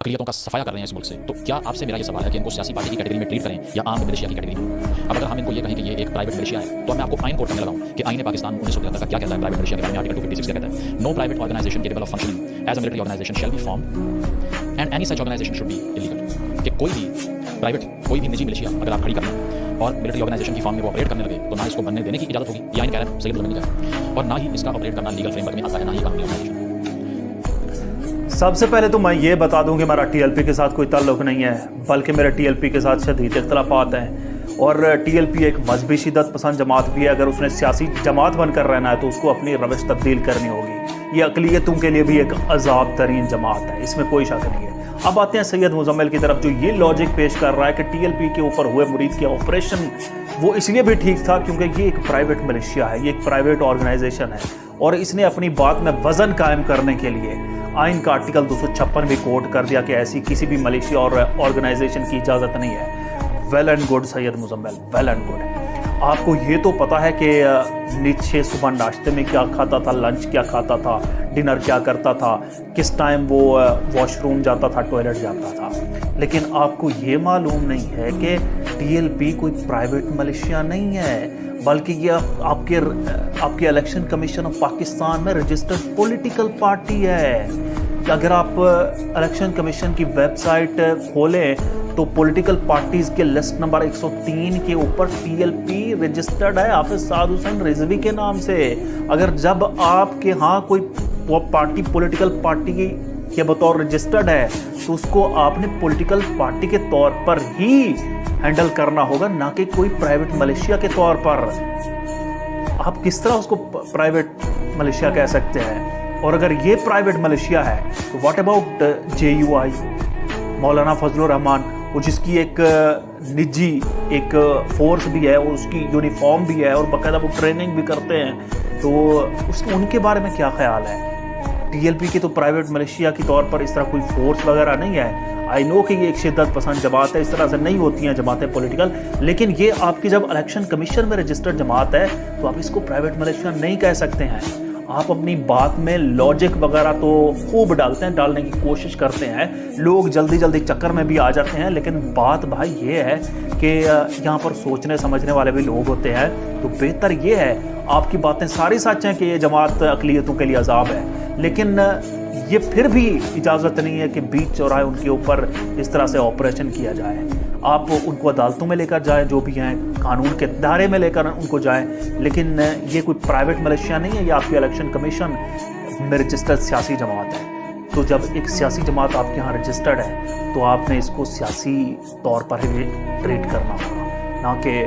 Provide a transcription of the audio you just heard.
اقلیتوں کا صفایا کر رہے ہیں اس ملک سے، تو کیا آپ سے میرا یہ سوال ہے کہ ان کو سیاسی پارٹی کی کیٹیگری میں ٹریٹ کریں یا عام ملیشیا کی کیٹیگری میں؟ اب اگر ہم ان کو یہ کہیں کہ یہ ایک پرائیویٹ ملیشیا ہے تو میں آپ کو آئین کوٹ کرنے لگا ہوں کہ آئین پاکستان 1973 کا کیا کہتا ہے پرائیویٹ ملیشیا کے بارے میں، آرٹیکل 256 کیا کہتا ہے؟ No private organisation capable of functioning as a military organisation shall be formed and any such organisation should be illegal, کہ کوئی بھی نجی ملیشیا اگر آپ کھڑی کر لیں اور ملٹری آرگنائزیشن کی فارم میں وہ آپریٹ کرنے لگے تو نہ اس کو بننے دینے کی اجازت ہوگی، یہ آئین کہہ رہا ہے سید العلمین کا ہے، اور نہ ہی اس کا آپریٹ کرنا لیگل فریم ورک میں آتا ہے، نہ ہی قانونی آرگنائزیشن۔ سب سے پہلے تو میں یہ بتا دوں کہ میرا ٹی ایل پی کے ساتھ کوئی تعلق نہیں ہے، بلکہ میرے ٹی ایل پی کے ساتھ شدید اختلافات ہیں، اور ٹی ایل پی ایک مذہبی شدت پسند جماعت بھی ہے۔ اگر اس نے سیاسی جماعت بن کر رہنا ہے تو اس کو اپنی روش تبدیل کرنی ہوگی۔ یہ اقلیتوں کے لیے بھی ایک عذاب ترین جماعت ہے، اس میں کوئی شک نہیں ہے۔ اب آتے ہیں سید مزمل کی طرف، جو یہ لاجک پیش کر رہا ہے کہ ٹی ایل پی کے اوپر ہوئے مرید کے آپریشن وہ اس لیے بھی ٹھیک تھا کیونکہ یہ ایک پرائیویٹ ملیشیا ہے، یہ ایک پرائیویٹ آرگنائزیشن ہے، اور اس نے اپنی بات میں وزن قائم کرنے کے لیے آئین کا آرٹیکل 256 بھی کوٹ کر دیا کہ ایسی کسی بھی ملیشیا اور آرگنائزیشن کی اجازت نہیں ہے۔ Well and good Syed Muzammil, well and good. آپ کو یہ تو پتا ہے کہ نیچے صبح ناشتے میں کیا کھاتا تھا، لنچ کیا کھاتا تھا، ڈنر کیا کرتا تھا، کس ٹائم وہ واش روم جاتا تھا، ٹوائلٹ جاتا تھا، لیکن آپ کو یہ معلوم نہیں ہے کہ ٹی ایل پی کوئی پرائیویٹ ملیشیا نہیں ہے، بلکہ یہ آپ کے الیکشن کمیشن آف پاکستان میں رجسٹرڈ پولیٹیکل پارٹی ہے۔ اگر آپ الیکشن کمیشن کی ویب سائٹ کھولیں تو پولیٹیکل پارٹیز کے لسٹ نمبر 103 کے اوپر ٹی ایل پی رجسٹرڈ ہے حافظ سعد حسین رضوی کے نام سے۔ اگر جب آپ کے ہاں کوئی پارٹی پولیٹیکل پارٹی کے بطور رجسٹرڈ ہے تو اس کو آپ نے پولیٹیکل پارٹی کے طور پر ہی ہینڈل کرنا ہوگا، نہ کہ کوئی پرائیویٹ ملیشیا کے طور پر۔ آپ کس طرح اس کو پرائیویٹ ملیشیا کہہ سکتے ہیں؟ اور اگر یہ پرائیویٹ ملیشیا ہے تو واٹ اباؤٹ جے یو آئی، مولانا فضل الرحمان، وہ جس کی ایک نجی ایک فورس بھی ہے، اس کی یونیفارم بھی ہے اور باقاعدہ وہ ٹریننگ بھی کرتے ہیں، تو ان کے بارے میں کیا خیال ہے؟ ٹی ایل پی کی تو پرائیویٹ ملیشیا کے طور پر اس طرح کوئی فورس وغیرہ نہیں ہے۔ آئی نو کہ یہ ایک شدت پسند جماعت ہے، اس طرح سے نہیں ہوتی ہیں جماعتیں پولیٹیکل، لیکن یہ آپ کی جب الیکشن کمیشن میں رجسٹرڈ جماعت ہے تو آپ اس کو پرائیویٹ ملیشیا نہیں کہہ سکتے ہیں۔ آپ اپنی بات میں لاجک وغیرہ تو خوب ڈالتے ہیں، ڈالنے کی کوشش کرتے ہیں، لوگ جلدی جلدی چکر میں بھی آ جاتے ہیں، لیکن بات بھائی یہ ہے کہ یہاں پر سوچنے سمجھنے والے بھی لوگ ہوتے ہیں، تو بہتر یہ ہے، آپ کی باتیں ساری سچ ہیں کہ یہ جماعت اقلیتوں کے لیے عذاب ہے، لیکن یہ پھر بھی اجازت نہیں ہے کہ بیچ چوراہے ان کے اوپر اس طرح سے آپریشن کیا جائے۔ آپ ان کو عدالتوں میں لے کر جائیں، جو بھی ہیں قانون کے دائرے میں لے کر ان کو جائیں، لیکن یہ کوئی پرائیویٹ ملیشیا نہیں ہے، یہ آپ کی الیکشن کمیشن میں رجسٹرڈ سیاسی جماعت ہے۔ تو جب ایک سیاسی جماعت آپ کے ہاں رجسٹرڈ ہے تو آپ نے اس کو سیاسی طور پر ہی ٹریٹ کرنا ہوگا، نہ کہ